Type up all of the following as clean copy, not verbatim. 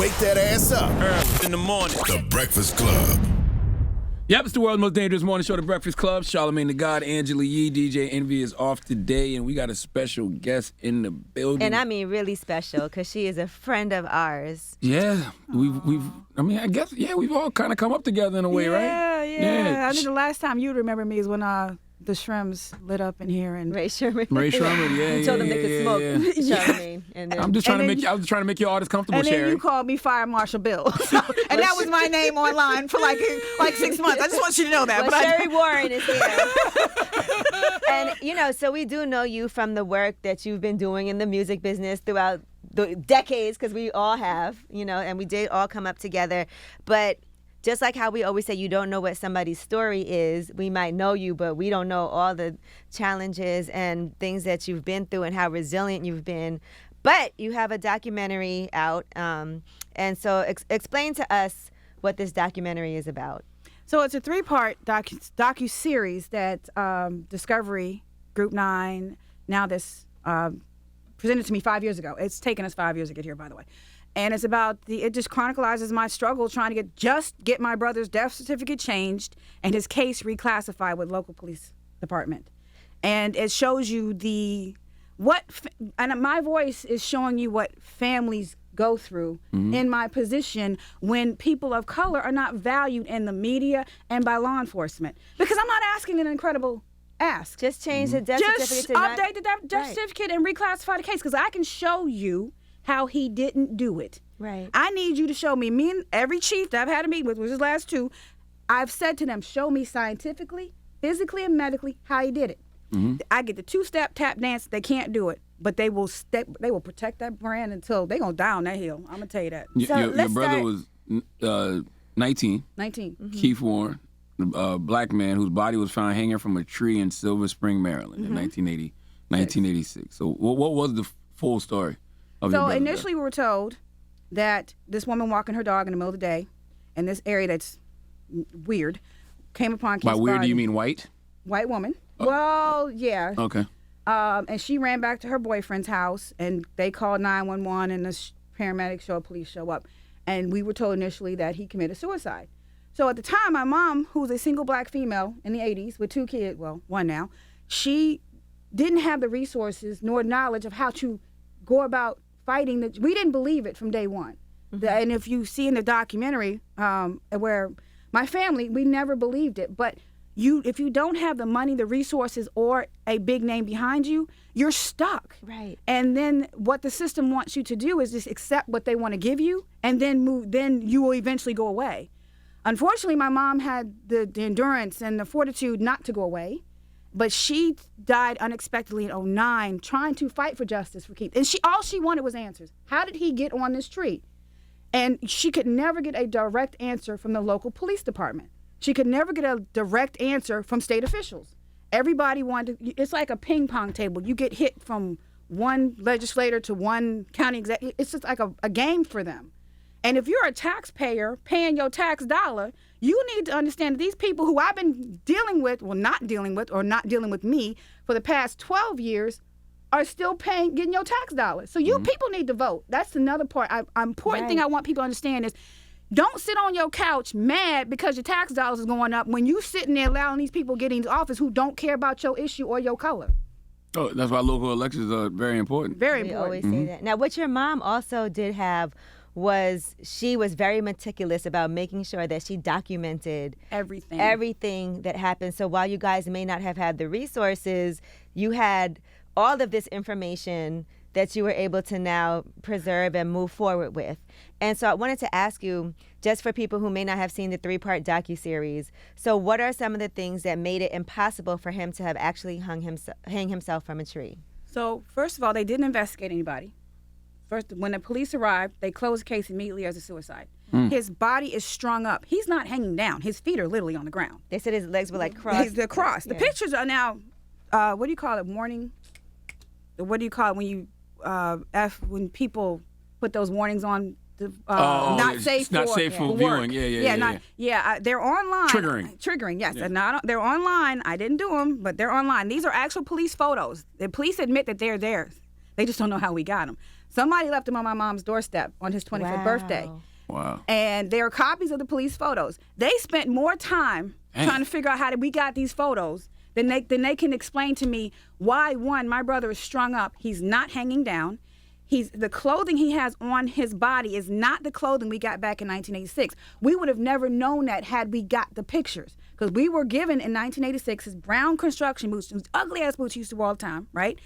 Wake that ass up. Early in the morning. The Breakfast Club. Yep, it's the world's most dangerous morning show, The Breakfast Club. Charlamagne the God, Angela Yee, DJ Envy is off today, and we got a special guest in the building. And I mean really special, because she is a friend of ours. Yeah, we've all kind of come up together in a way, right? Yeah. I think the last time you remember me is when the Shrims lit up in here and Ray Sherman. Yeah. You told them they could smoke. Charlamagne. And then, I was trying to make your artist comfortable, and then Sherri. you called me Fire Marshal Bill. And that was my name online for like 6 months. I just want you to know that. Well, Sherri Warren is here. And, so we do know you from the work that you've been doing in the music business throughout the decades, because we all have, and we did all come up together. But just like how we always say you don't know what somebody's story is, we might know you, but we don't know all the challenges and things that you've been through and how resilient you've been. But you have a documentary out, and so explain to us what this documentary is about. So it's a 3-part docu-series that Discovery, Group 9, now this presented to me 5 years ago. It's taken us 5 years to get here, by the way. And it's about it just chronicles my struggle trying to get my brother's death certificate changed and his case reclassified with local police department. And it shows you and my voice is showing you what families go through in my position when people of color are not valued in the media and by law enforcement. Because I'm not asking an incredible ask. Just change the death certificate. Just update the death certificate and reclassify the case, because I can show you how he didn't do it. Right. I need you to show me and every chief that I've had a meeting with, which is last 2, I've said to them, show me scientifically, physically, and medically how he did it. Mm-hmm. I get the 2-step tap dance. They can't do it, but they will protect that brand until they're going to die on that hill. I'm going to tell you that. Your brother was 19. 19. Mm-hmm. Keith Warren, a black man whose body was found hanging from a tree in Silver Spring, Maryland in 1986. So what was the full story? So initially we were told that this woman walking her dog in the middle of the day in this area that's weird came upon Keith's By weird, body. do you mean white? White woman. Well, yeah. Okay. And she ran back to her boyfriend's house, and they called 911, and the paramedics police show up. And we were told initially that he committed suicide. So at the time, my mom, who was a single black female in the 80s with 2 kids, well, 1 now, she didn't have the resources nor knowledge of how to go about fighting. We didn't believe it from day one. Mm-hmm. And if you see in the documentary where my family, we never believed it. But if you don't have the money, the resources, or a big name behind you, you're stuck. Right. And then what the system wants you to do is just accept what they want to give you, and then you will eventually go away. Unfortunately, my mom had the endurance and the fortitude not to go away. But she died unexpectedly in 2009 trying to fight for justice for Keith. And all she wanted was answers. How did he get on this tree? And she could never get a direct answer from the local police department. She could never get a direct answer from state officials. Everybody it's like a ping pong table. You get hit from one legislator to one county executive. It's just like a game for them. And if you're a taxpayer paying your tax dollar, you need to understand that these people who I've been dealing with, not dealing with me for the past 12 years, are still getting your tax dollars. So you people need to vote. That's another part. Important thing I want people to understand is, don't sit on your couch mad because your tax dollars is going up when you sitting there allowing these people get into office who don't care about your issue or your color. Oh, that's why local elections are very important. Very we important. always say that. Now, what your mom also did have was she was very meticulous about making sure that she documented everything that happened. So while you guys may not have had the resources, you had all of this information that you were able to now preserve and move forward with. And so I wanted to ask you, just for people who may not have seen the 3-part docuseries, so what are some of the things that made it impossible for him to have actually hang himself from a tree? So first of all, they didn't investigate anybody. First, when the police arrived, they closed the case immediately as a suicide. His body is strung up. He's not hanging down. His feet are literally on the ground. They said his legs were like crossed. They're crossed. The pictures are now, what do you call it, warning? What do you call it when you, when people put those warnings on? Not safe for viewing. They're online. Triggering. Yes. Yeah. They're online. I didn't do them, but they're online. These are actual police photos. The police admit that they're theirs. They just don't know how we got them. Somebody left them on my mom's doorstep on his 25th birthday. Wow. And there are copies of the police photos. They spent more time trying to figure out how we got these photos than they can explain to me why, one, my brother is strung up. He's not hanging down. The clothing he has on his body is not the clothing we got back in 1986. We would have never known that had we got the pictures. Because we were given in 1986 his brown construction boots, those ugly-ass boots he used to wear all the time, right?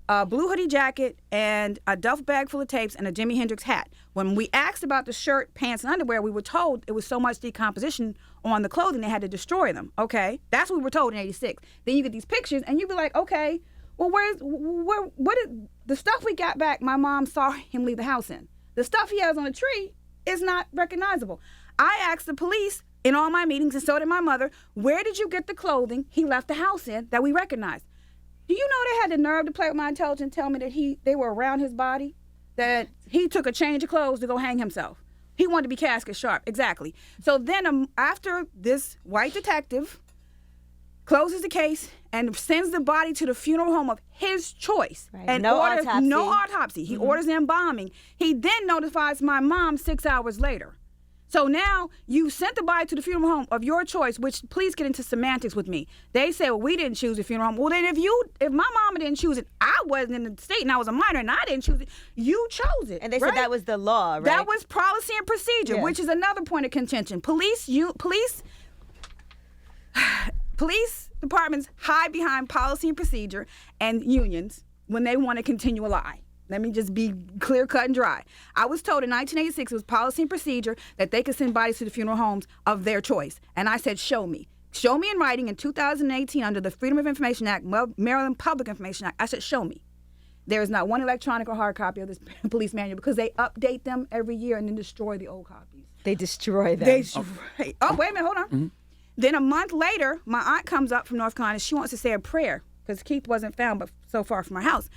A blue hoodie jacket and a duffel bag full of tapes and a Jimi Hendrix hat. When we asked about the shirt, pants, and underwear, we were told it was so much decomposition on the clothing they had to destroy them. Okay, that's what we were told in '86. Then you get these pictures and you be like, okay, well, what is the stuff we got back? My mom saw him leave the house in. The stuff he has on the tree is not recognizable. I asked the police in all my meetings, and so did my mother, where did you get the clothing he left the house in that we recognized? Do you know they had the nerve to play with my intelligence and tell me that they were around his body, that he took a change of clothes to go hang himself? He wanted to be casket sharp, exactly. So then after this white detective closes the case and sends the body to the funeral home of his choice. Right. And No orders autopsy. no autopsy. He orders embalming. He then notifies my mom 6 hours later. So now you sent the body to the funeral home of your choice, which please get into semantics with me. They say, well, we didn't choose the funeral home. Well, then if my mama didn't choose it, I wasn't in the state and I was a minor and I didn't choose it, you chose it. And they right? said that was the law, right? That was policy and procedure, Yeah. which is another point of contention. Police departments hide behind policy and procedure and unions when they want to continue a lie. Let me just be clear, cut, and dry. I was told in 1986 it was policy and procedure that they could send bodies to the funeral homes of their choice. And I said, show me. Show me in writing in 2018 under the Freedom of Information Act, Maryland Public Information Act. I said, show me. There is not one electronic or hard copy of this police manual because they update them every year and then destroy the old copies. They destroy them. Wait a minute, hold on. Mm-hmm. Then a month later, my aunt comes up from North Carolina. She wants to say a prayer because Keith wasn't found but so far from our house.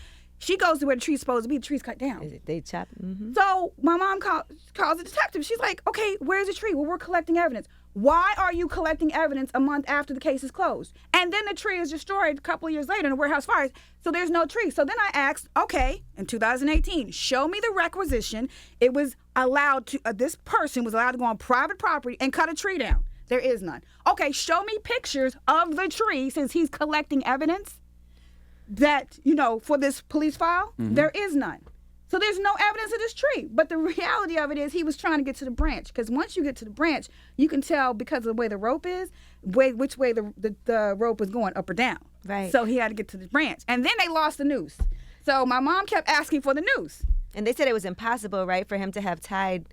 She goes to where the tree's supposed to be. The tree's cut down. They chop. Mm-hmm. So my mom calls the detective. She's like, okay, where's the tree? Well, we're collecting evidence. Why are you collecting evidence a month after the case is closed? And then the tree is destroyed a couple of years later in the warehouse fires. So there's no tree. So then I asked, okay, in 2018, show me the requisition. It was allowed to, this person was allowed to go on private property and cut a tree down. There is none. Okay, show me pictures of the tree since he's collecting evidence that, for this police file. Mm-hmm. There is none. So there's no evidence of this tree. But the reality of it is he was trying to get to the branch. Because once you get to the branch, you can tell because of the way the rope is, which way the rope is going, up or down. Right. So he had to get to the branch. And then they lost the noose. So my mom kept asking for the noose. And they said it was impossible, right, for him to have tied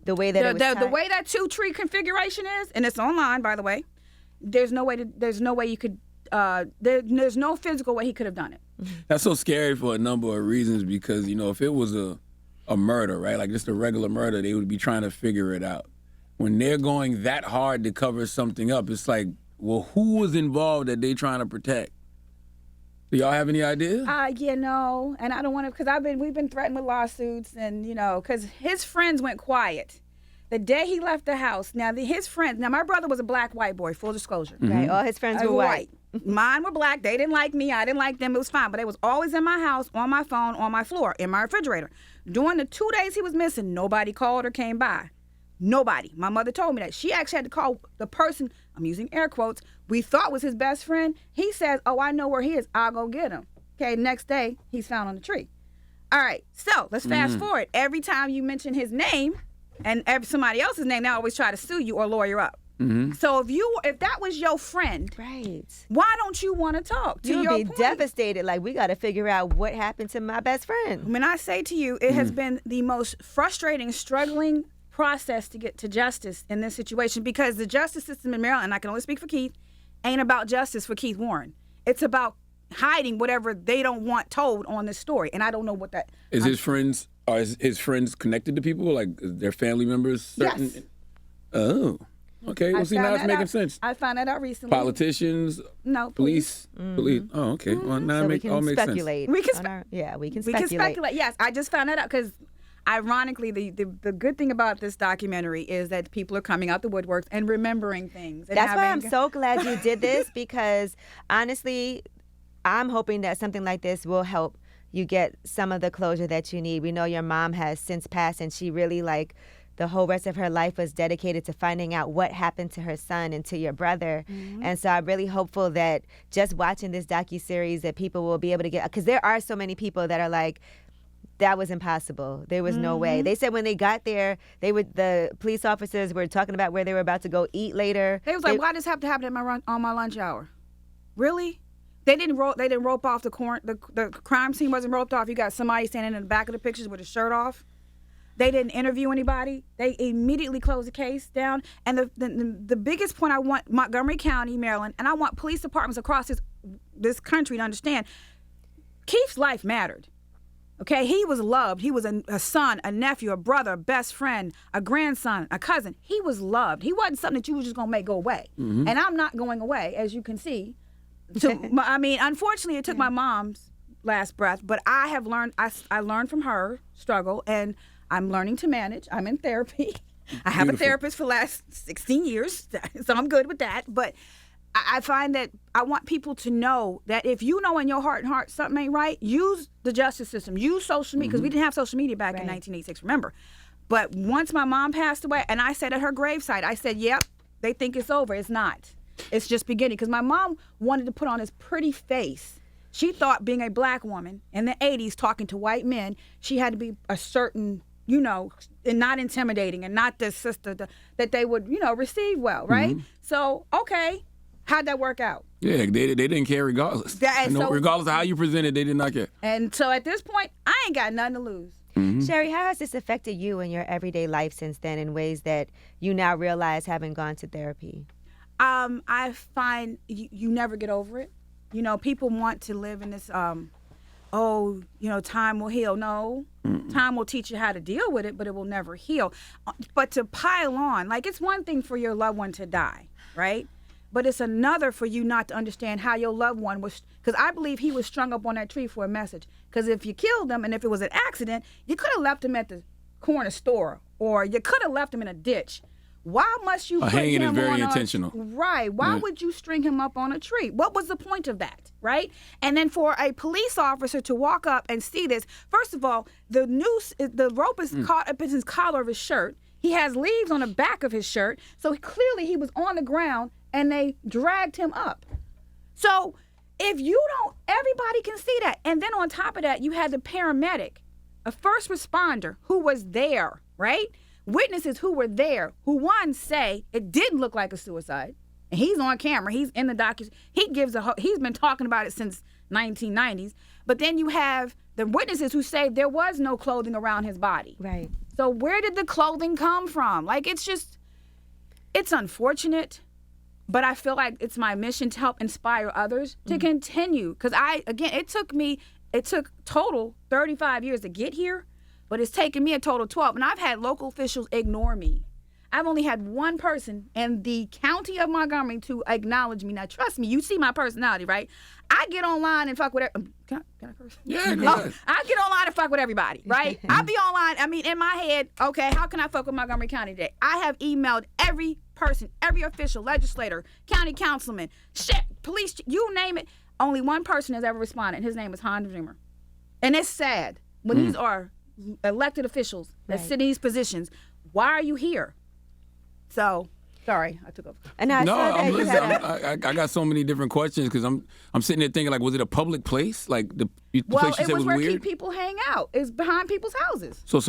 the way that it was tied. The way that 2-tree configuration is, and it's online, by the way, there's no way you could, there's no physical way he could have done it. That's so scary for a number of reasons because, if it was a murder, right, like just a regular murder, they would be trying to figure it out. When they're going that hard to cover something up, it's like, well, who was involved that they trying to protect? Do y'all have any idea? No, and I don't want to, because we've been threatened with lawsuits, and because his friends went quiet the day he left the house. Now his friends. Now my brother was a black white boy. Full disclosure. Mm-hmm. Right, all his friends were white. Mine were black. They didn't like me. I didn't like them. It was fine. But they was always in my house, on my phone, on my floor, in my refrigerator. During the 2 days he was missing, nobody called or came by. Nobody. My mother told me that. She actually had to call the person, I'm using air quotes, we thought was his best friend. He says, oh, I know where he is. I'll go get him. Okay, next day, he's found on the tree. All right, so let's fast forward. Every time you mention his name and somebody else's name, they always try to sue you or lawyer up. Mm-hmm. So if that was your friend, right, why don't you want to talk? To You'd be point? devastated. Like, we got to figure out what happened to my best friend. When I say to you, it has been the most frustrating, struggling process to get to justice in this situation because the justice system in Maryland, and I can only speak for Keith, ain't about justice for Keith Warren. It's about hiding whatever they don't want told on this story, and I don't know what that is. His friends are his friends connected to people, like their family members? Certain. Yes. Oh, okay. Well, see, now it's making sense. I found that out recently. Politicians, no, police. Police. Oh, okay. Well, now So it all makes sense. We can speculate. We can speculate. Yes, I just found that out because, ironically, the good thing about this documentary is that people are coming out the woodworks and remembering things. And That's why I'm so glad you did this because, honestly, I'm hoping that something like this will help you get some of the closure that you need. We know your mom has since passed, and she really, like, the whole rest of her life was dedicated to finding out what happened to her son and to your brother. And so I'm really hopeful that just watching this docuseries that people will be able to get, because there are so many people that are like, that was impossible. There was no way. They said when they got there, the police officers were talking about where they were about to go eat later. They was like, why does this have to happen on my lunch hour? Really? They didn't rope off the crime scene wasn't roped off. You got somebody standing in the back of the pictures with his shirt off. They didn't interview anybody. They immediately closed the case down. And the biggest point I want Montgomery County, Maryland, and I want police departments across this country to understand, Keith's life mattered. Okay, he was loved. He was a son, a nephew, a brother, a best friend, a grandson, a cousin. He was loved. He wasn't something that you were just going to make go away. And I'm not going away, as you can see. I mean, unfortunately, it took my mom's last breath, but I have learned, I learned from her struggle, and I'm learning to manage. I'm in therapy. I have a therapist for the last 16 years, so I'm good with that. But I find that I want people to know that if you know in your heart and heart something ain't right, use the justice system, use social media, because we didn't have social media back in 1986, remember. But once my mom passed away, and I said at her gravesite, I said, yep, they think it's over. It's not. It's just beginning. Because my mom wanted to put on this pretty face. She thought being a black woman in the 80s talking to white men, she had to be a certain, you know, and not intimidating and not the sister that they would, you know, receive well, right? So, okay, how'd that work out? Yeah, they didn't care regardless. Regardless of how you presented, they did not care. And so at this point, I ain't got nothing to lose. Sherri, how has this affected you in your everyday life since then in ways that you now realize having gone to therapy? I find you never get over it. You know, people want to live in this, time will heal. No, time will teach you how to deal with it, but it will never heal. But to pile on, like, it's one thing for your loved one to die, right? But it's another for you not to understand how your loved one was, because I believe he was strung up on that tree for a message. Because if you killed him and if it was an accident, you could have left him at the corner store, or you could have left him in a ditch. Why must you put hanging him is very on intentional. Right. Why would you string him up on a tree? What was the point of that, right? And then for a police officer to walk up and see this, first of all, the rope is caught up in his collar of his shirt. He has leaves on the back of his shirt. So clearly he was on the ground and they dragged him up. So if you don't, everybody can see that. And then on top of that, you had the paramedic, a first responder who was there, right? Witnesses who were there, who one say it didn't look like a suicide, and he's on camera, he's in the docu. He's been talking about it since 1990s. But then you have the witnesses who say there was no clothing around his body. Right. So where did the clothing come from? Like, it's unfortunate, but I feel like it's my mission to help inspire others to continue. Because it took total 35 years to get here. But it's taken me a total of 12. And I've had local officials ignore me. I've only had one person in the county of Montgomery to acknowledge me. Now, trust me, you see my personality, right? I get online and fuck with can I curse? Yeah, go ahead. I get online and fuck with everybody, right? I be online. I mean, in my head, okay, how can I fuck with Montgomery County today? I have emailed every person, every official, legislator, county councilman, police, you name it. Only one person has ever responded. His name is Hans Dreamer. And it's sad when these are elected officials that sit in these positions. Why are you here? So, sorry, I took over. And I I got so many different questions because I'm sitting there thinking, like, was it a public place? Like the place you said was where weird? people hang out. It's behind people's houses. So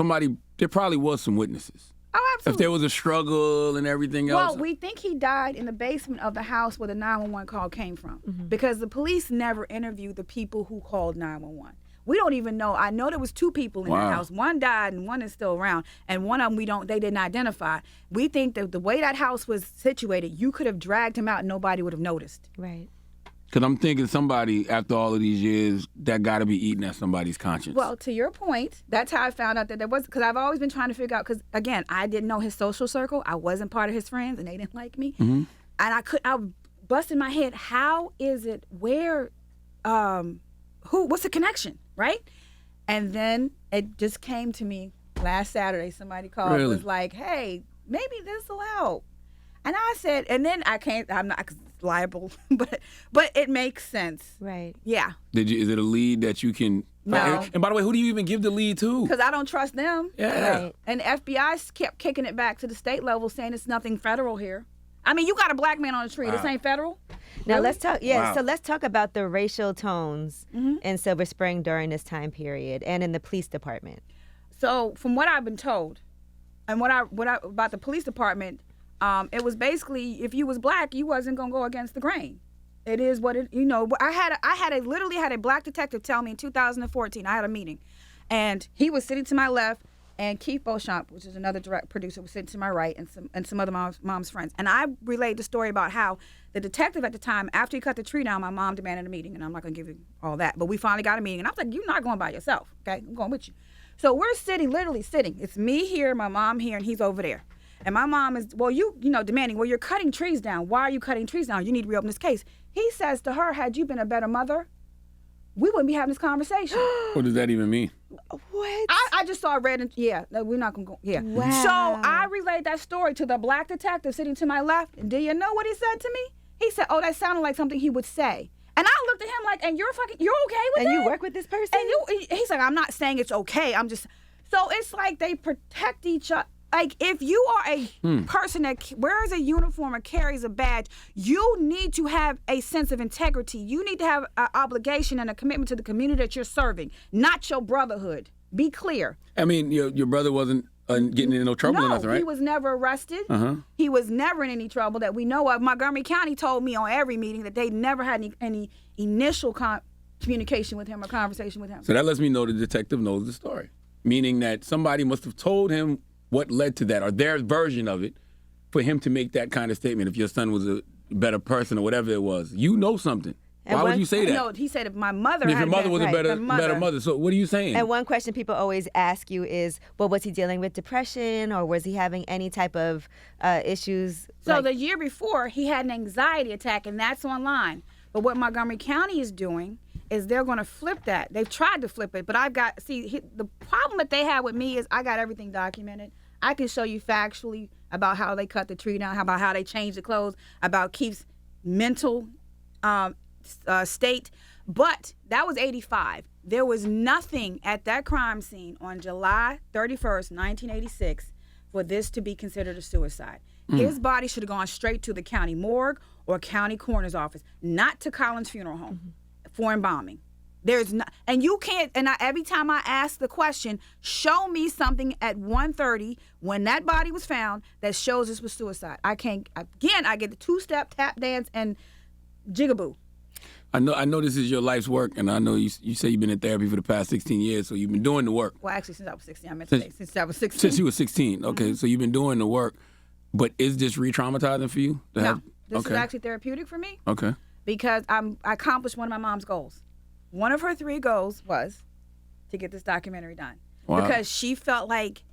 there probably was some witnesses. Oh, absolutely. If there was a struggle and everything else. Well, we think he died in the basement of the house where the 911 call came from, because the police never interviewed the people who called 911. We don't even know. I know there was two people in the house. One died and one is still around. And one of them they didn't identify. We think that the way that house was situated, you could have dragged him out and nobody would have noticed. Right. Because I'm thinking somebody, after all of these years, that got to be eating at somebody's conscience. Well, to your point, that's how I found out that there was, because I've always been trying to figure out, because, again, I didn't know his social circle. I wasn't part of his friends, and they didn't like me. And I busted my head, how is it, where, what's the connection, right? And then it just came to me last Saturday. Somebody called and was like, hey, maybe this will help. And I said, and then I'm not, liable, but it makes sense. Right. Yeah. Is it a lead that you can? No. And by the way, who do you even give the lead to? Because I don't trust them. Yeah. Right. And the FBI kept kicking it back to the state level, saying it's nothing federal here. I mean, you got a black man on a tree. This ain't federal. Now Really? let's talk. Yeah. Wow. So let's talk about the racial tones in Silver Spring during this time period, and in the police department. So from what I've been told, and what I about the police department, it was basically if you was black, you wasn't gonna go against the grain. It is what it, you know. I literally had a black detective tell me in 2014. I had a meeting, and he was sitting to my left, and Keith Beauchamp, which is another direct producer, was sitting to my right, and some other mom's friends. And I relayed the story about how the detective at the time, after he cut the tree down, my mom demanded a meeting, and I'm not gonna give you all that, but we finally got a meeting, and I was like, "You're not going by yourself, okay? I'm going with you." So we're literally sitting. It's me here, my mom here, and he's over there. And my mom is, well, you know, demanding, well, you're cutting trees down. Why are you cutting trees down? You need to reopen this case. He says to her, had you been a better mother, we wouldn't be having this conversation. What does that even mean? What? I just saw red and, yeah, no, we're not going to go, yeah. Wow. So I relayed that story to the black detective sitting to my left. And do you know what he said to me? He said, oh, that sounded like something he would say. And I looked at him like, and you're okay with And that? you work with this person? And he's like, I'm not saying it's okay. I'm just, so it's like they protect each other. Like, if you are a person that wears a uniform or carries a badge, you need to have a sense of integrity. You need to have an obligation and a commitment to the community that you're serving, not your brotherhood. Be clear. I mean, your brother wasn't getting in no trouble or nothing, right? He was never arrested. He was never in any trouble that we know of. Montgomery County told me on every meeting that they never had any initial communication with him or conversation with him. So that lets me know the detective knows the story, meaning that somebody must have told him what led to that, or their version of it, for him to make that kind of statement. If your son was a better person or whatever it was, you know something. Why would you say that? No, he said if my mother If had your mother been, was a better mother. So what are you saying? And one question people always ask you is, well, was he dealing with depression, or was he having any type of issues? So the year before, he had an anxiety attack, and that's online. But what Montgomery County is doing is they're going to flip that. They've tried to flip it, but the problem that they had with me is I got everything documented. I can show you factually about how they cut the tree down, about how they changed the clothes, about Keith's mental state. But that was 85. There was nothing at that crime scene on July 31st, 1986, for this to be considered a suicide. His body should have gone straight to the county morgue or county coroner's office, not to Collins Funeral Home for embalming. There's not, and you can't. And every time I ask the question, show me something at 1:30 when that body was found that shows this was suicide. I can't. Again, I get the two-step tap dance and jigaboo. I know this is your life's work, and I know you say you've been in therapy for the past 16 years, so you've been doing the work. Well, actually, since I was 16, I meant to say since I was 16. Since you were 16, okay, so you've been doing the work. But is this re-traumatizing for you? No, this is actually therapeutic for me. Okay. Because I accomplished one of my mom's goals. One of her 3 goals was to get this documentary done. Wow. Because she felt like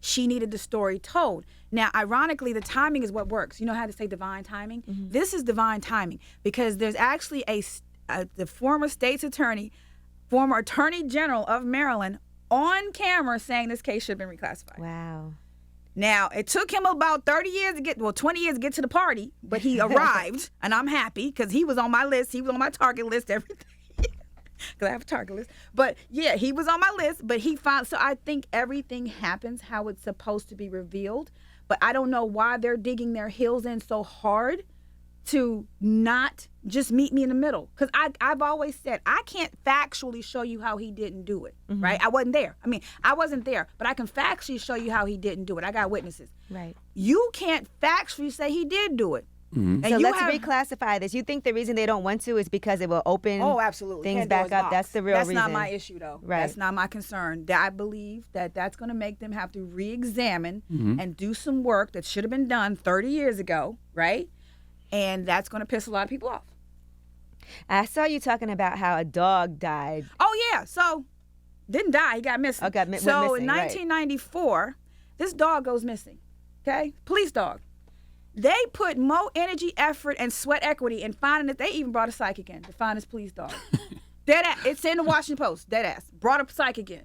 she needed the story told. Now, ironically, the timing is what works. You know how to say divine timing? This is divine timing because there's actually the former state's attorney, former attorney general of Maryland on camera saying this case should have been reclassified. Wow. Now, it took him about 20 years to get to the party, but he arrived, and I'm happy because he was on my list. He was on my target list, everything. Because I have a target list. But, yeah, he was on my list, but he found, so I think everything happens how it's supposed to be revealed, but I don't know why they're digging their heels in so hard to not just meet me in the middle. Because I've always said, I can't factually show you how he didn't do it, right? I wasn't there. I mean, I wasn't there, but I can factually show you how he didn't do it. I got witnesses. Right. You can't factually say he did do it. Mm-hmm. So let's reclassify this. You think the reason they don't want to is because it will open absolutely. things back up? That's the real reason. That's not my issue, though. Right. That's not my concern. I believe that that's going to make them have to re-examine and do some work that should have been done 30 years ago, right? And that's going to piss a lot of people off. I saw you talking about how a dog died. Oh, yeah. So, didn't die. He got missing. Oh, went so, missing, in 1994, this dog goes missing, okay? Police dog. They put more energy, effort, and sweat equity in finding it. They even brought a psychic in to find this police dog. It's in the Washington Post. Dead ass. Brought a psychic in.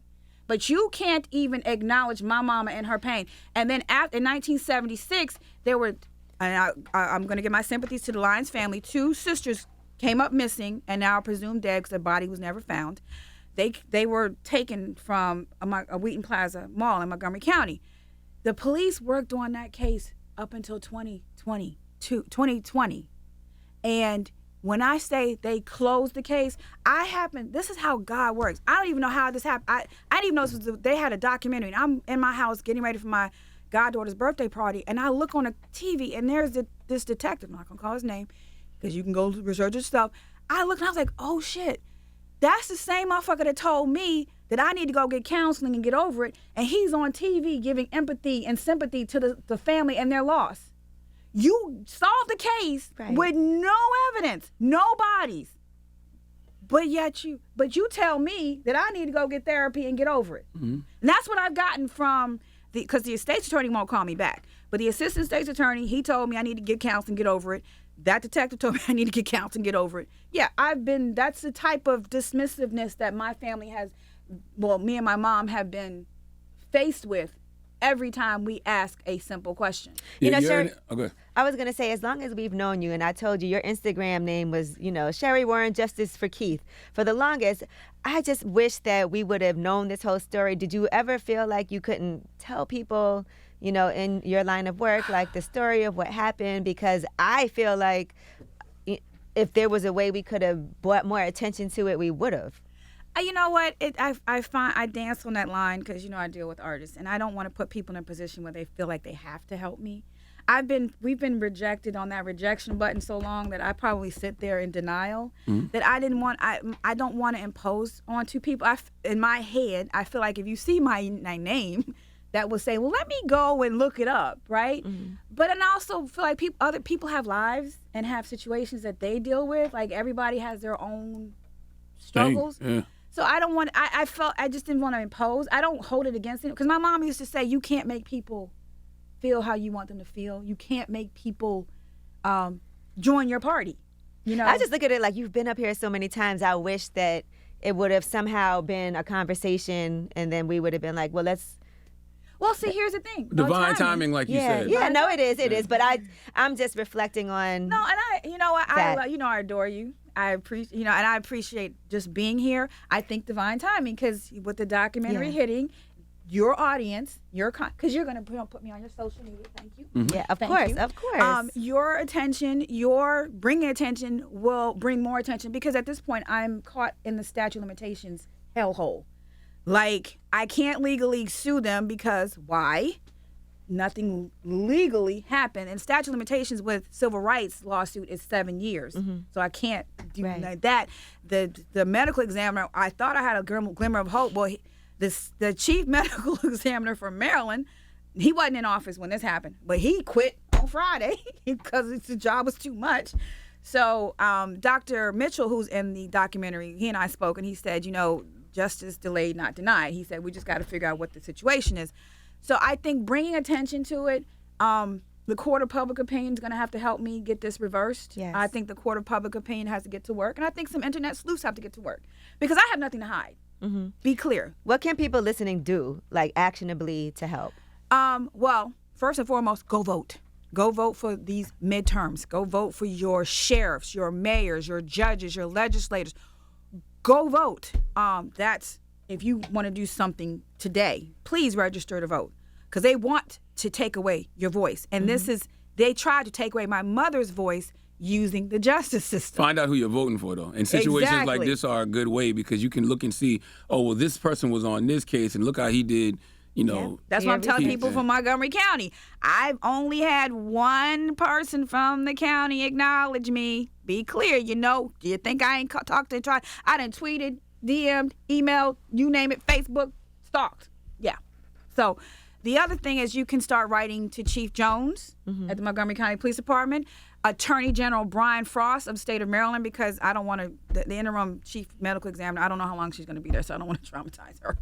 But you can't even acknowledge my mama and her pain. And then in 1976, there were I'm going to give my sympathies to the Lyons family. 2 sisters came up missing and now are presumed dead because their body was never found. They were taken from a Wheaton Plaza Mall in Montgomery County. The police worked on that case up until 2020. And when I say they closed the case, this is how God works. I don't even know how this happened. I didn't even know they had a documentary. And I'm in my house getting ready for my goddaughter's birthday party, and I look on the TV, and there's this detective, I'm not going to call his name, because you can go research his stuff. I looked, and I was like, oh, shit. That's the same motherfucker that told me that I need to go get counseling and get over it, and he's on TV giving empathy and sympathy to the family and their loss. You solved the case with no evidence, no bodies, but you tell me that I need to go get therapy and get over it. Mm-hmm. And that's what I've gotten from because the estate's attorney won't call me back, but the assistant state's attorney, he told me I need to get counseling, get over it. That detective told me I need to get counseling, get over it. Yeah, that's the type of dismissiveness that my family me and my mom have been faced with every time we ask a simple question. Sherri, I was going to say, as long as we've known you, and I told you your Instagram name was, Sherri Warren, Justice for Keith. For the longest, I just wish that we would have known this whole story. Did you ever feel like you couldn't tell people, in your line of work, like the story of what happened? Because I feel like if there was a way we could have brought more attention to it, we would have. You know what? I dance on that line because I deal with artists, and I don't want to put people in a position where they feel like they have to help me. We've been rejected on that rejection button so long that I probably sit there in denial that I don't want to impose onto people. In my head, I feel like if you see my name, that will say, well, let me go and look it up, right? Mm-hmm. But and I also feel like other people have lives and have situations that they deal with. Like everybody has their own struggles. Dang, yeah. So I just didn't want to impose. I don't hold it against it. Because my mom used to say, you can't make people feel how you want them to feel. You can't make people join your party. I just look at it like you've been up here so many times. I wish that it would have somehow been a conversation and then we would have been like, well, let's... Well, see, here's the thing. Divine timing, like you said. Yeah, no, it is. But I'm just reflecting on... No, and I adore you. I appreciate, and I appreciate just being here. I think divine timing, because with the documentary hitting, your audience, because you're going to put me on your social media. Thank you. Mm-hmm. Yeah, of course. Your attention, your bringing attention will bring more attention, because at this point I'm caught in the statute of limitations hellhole. Like, I can't legally sue them because why? Nothing legally happened. And statute of limitations with civil rights lawsuit is 7 years. Mm-hmm. So I can't do like that. The medical examiner, I thought I had a glimmer of hope. Well, the chief medical examiner from Maryland, he wasn't in office when this happened, but he quit on Friday because the job was too much. So Dr. Mitchell, who's in the documentary, he and I spoke, and he said, justice delayed, not denied. He said, we just got to figure out what the situation is. So I think bringing attention to it, the court of public opinion is going to have to help me get this reversed. Yes. I think the court of public opinion has to get to work. And I think some internet sleuths have to get to work, because I have nothing to hide. Mm-hmm. Be clear. What can people listening do, like actionably, to help? Well, first and foremost, go vote. Go vote for these midterms. Go vote for your sheriffs, your mayors, your judges, your legislators. Go vote. That's... If you want to do something today, please register to vote, because they want to take away your voice. And they tried to take away my mother's voice using the justice system. Find out who you're voting for, though. And situations like this are a good way, because you can look and see, oh, well, this person was on this case, and look how he did, That's what I'm telling people from Montgomery County. I've only had one person from the county acknowledge me. Be clear, do you think I ain't talked to try? I done tweeted, DM'd, emailed, you name it, Facebook, stalked. Yeah. So the other thing is you can start writing to Chief Jones at the Montgomery County Police Department, Attorney General Brian Frost of the state of Maryland, because I don't want to, the interim chief medical examiner, I don't know how long she's going to be there, so I don't want to traumatize her.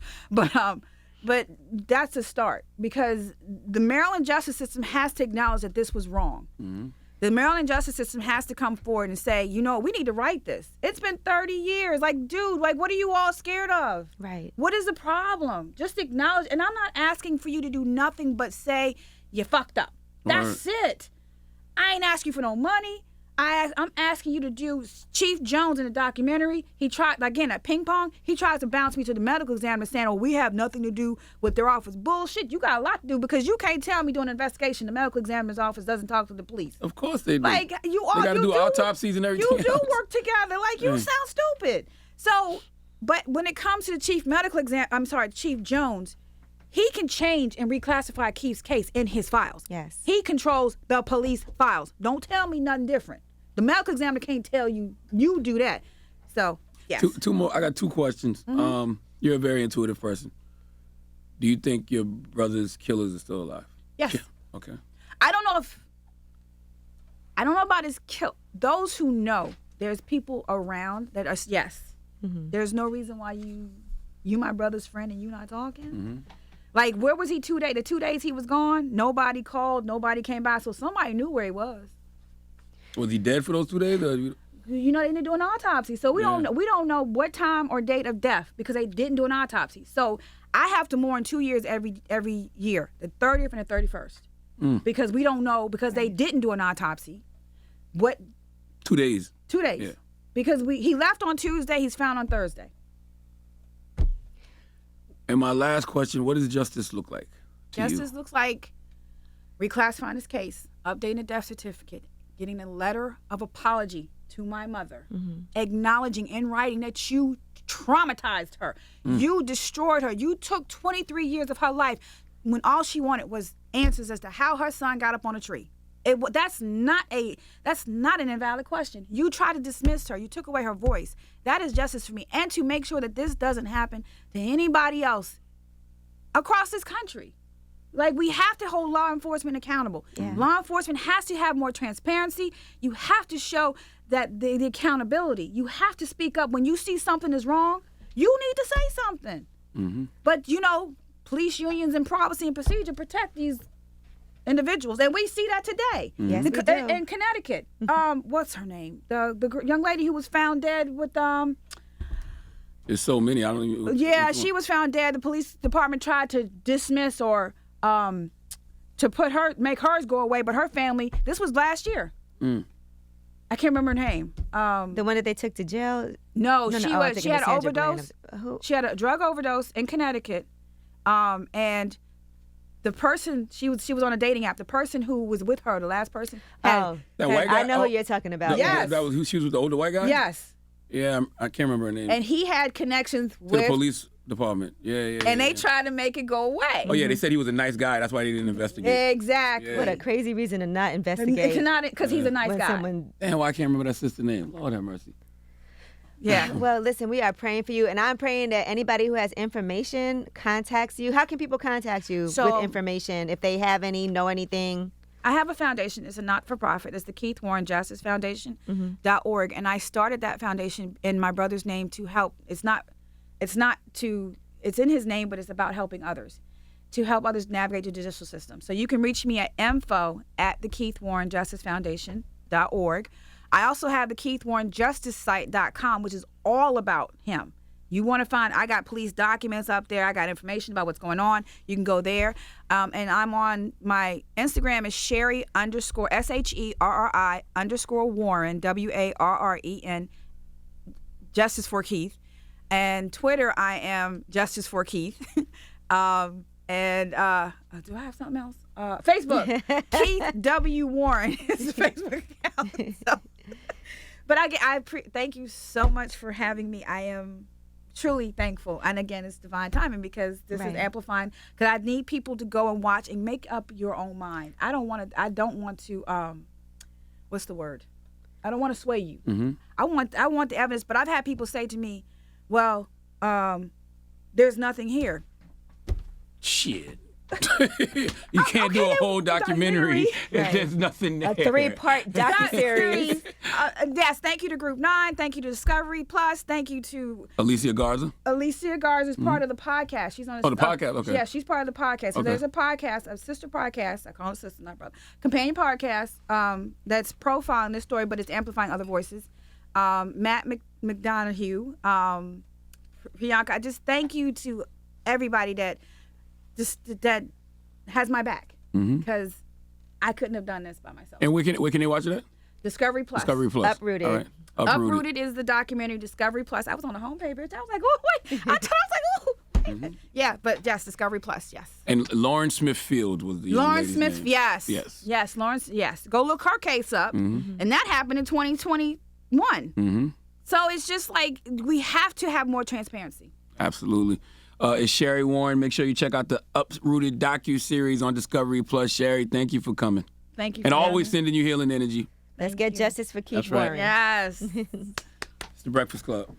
But that's a start, because the Maryland justice system has to acknowledge that this was wrong. Mm-hmm. The Maryland justice system has to come forward and say, we need to right this. It's been 30 years. Like, dude, what are you all scared of? Right. What is the problem? Just acknowledge. And I'm not asking for you to do nothing but say, you fucked up. That's it. I ain't asking you for no money. I'm asking you to do Chief Jones in the documentary. He tried, again, at ping pong, he tries to bounce me to the medical examiner saying, oh, we have nothing to do with their office. Bullshit, you got a lot to do because you can't tell me during an investigation the medical examiner's office doesn't talk to the police. Of course they do. Like, They got to do autopsies and everything. You do else. work together. Like, you sound stupid. So, but when it comes to the Chief Jones, he can change and reclassify Keith's case in his files. Yes. He controls the police files. Don't tell me nothing different. The medical examiner can't tell you do that. So, yes. Two more. I got 2 questions. Mm-hmm. You're a very intuitive person. Do you think your brother's killers are still alive? Yes. Yeah. Okay. I don't know about his kill. Those who know, there's people around that are, yes. Mm-hmm. There's no reason why you my brother's friend and you not talking. Mm-hmm. Like, where was he 2 days? The 2 days he was gone, nobody called, nobody came by, so somebody knew where he was. Was he dead for those 2 days? Or You know, they didn't do an autopsy, so we don't know what time or date of death because they didn't do an autopsy. So I have to mourn 2 years every year, the 30th and the 31st, because we don't know because they didn't do an autopsy. What? 2 days. 2 days. Yeah. Because he left on Tuesday, he's found on Thursday. And my last question: what does justice look like to Justice you? looks like reclassifying his case, updating the death certificate, getting a letter of apology to my mother, acknowledging in writing that you traumatized her, you destroyed her, you took 23 years of her life when all she wanted was answers as to how her son got up on a tree. That's not an invalid question. You tried to dismiss her. You took away her voice. That is justice for me. And to make sure that this doesn't happen to anybody else across this country. Like, we have to hold law enforcement accountable. Yeah. Law enforcement has to have more transparency. You have to show that the accountability. You have to speak up. When you see something is wrong, you need to say something. Mm-hmm. But, police unions and policy and procedure protect these individuals, and we see that today. Yes, we do. In Connecticut. What's her name? The young lady who was found dead with There's so many. I don't even. Yeah, she was found dead. The police department tried to dismiss or to make hers go away, but her family. This was last year. I can't remember her name. The one that they took to jail? No, No, she oh, I'm was. thinking She had of an Sandra overdose. Bland. Who? She had a drug overdose in Connecticut, and the person she was on a dating app. The person who was with her, the last person. That white guy? I know who you're talking about. Yes. That was who she was with, the older white guy? Yes. Yeah, I can't remember her name. And he had connections To the with police department. Yeah. and they tried to make it go away. Oh, yeah, they said he was a nice guy. That's why they didn't investigate. Exactly. Yeah. What a crazy reason to not investigate. Because he's a nice when guy. someone. Damn, why I can't remember that sister's name. Lord have mercy. Yeah. Well, listen, we are praying for you, and I'm praying that anybody who has information contacts you. How can people contact you with information if they have any, know anything? I have a foundation. It's a not-for-profit. It's the Keith Warren Justice Foundation.org, and I started that foundation in my brother's name to help. It's in his name, but it's about helping others, to help others navigate the judicial system. So you can reach me at info@the KeithWarrenJusticeFoundation.org. I also have the KeithWarrenJusticeSite.com, which is all about him. You want to find, I got police documents up there. I got information about what's going on. You can go there. And I'm on, my Instagram is Sherri _SHERRI _Warren, WARREN, Justice for Keith. And Twitter, I am Justice for Keith. And do I have something else? Facebook, Keith W. Warren is the Facebook account. So, but thank you so much for having me. I am truly thankful. And again, it's divine timing because this is amplifying. Because I need people to go and watch and make up your own mind. I don't want to, what's the word? I don't want to sway you. Mm-hmm. I want the evidence. But I've had people say to me, well, there's nothing here. Shit. You can't do a whole documentary if there's nothing there. A 3-part docuseries. Yes, thank you to Group 9. Thank you to Discovery Plus. Thank you to Alicia Garza. Alicia Garza is part of the podcast. She's on the podcast? Okay. Yeah, she's part of the podcast. So there's a podcast, a sister podcast. I call it sister, not brother. Companion podcast that's profiling this story, but it's amplifying other voices. Matt McDonough, Priyanka. I just thank you to everybody that has my back, because I couldn't have done this by myself. And where can they watch it at? Discovery Plus. Discovery Plus. Uprooted. All right. Uprooted is the documentary. Discovery Plus. I was on the homepage. I was like, oh wait. I was like, oh. Yeah, but yes, Discovery Plus. Yes. And Lauren Smith Field was the Lauren lady's Smith. name. Yes. Yes. Yes. Lawrence. Yes. Go look her case up, and that happened in 2021. Mm-hmm. So it's just like we have to have more transparency. Absolutely. It's Sherri Warren. Make sure you check out the Uprooted docu-series on Discovery Plus. Sherri, thank you for coming. Thank you. And for always having me. sending you healing energy. Let's get justice for Keith That's right. Warren. Yes. It's the Breakfast Club.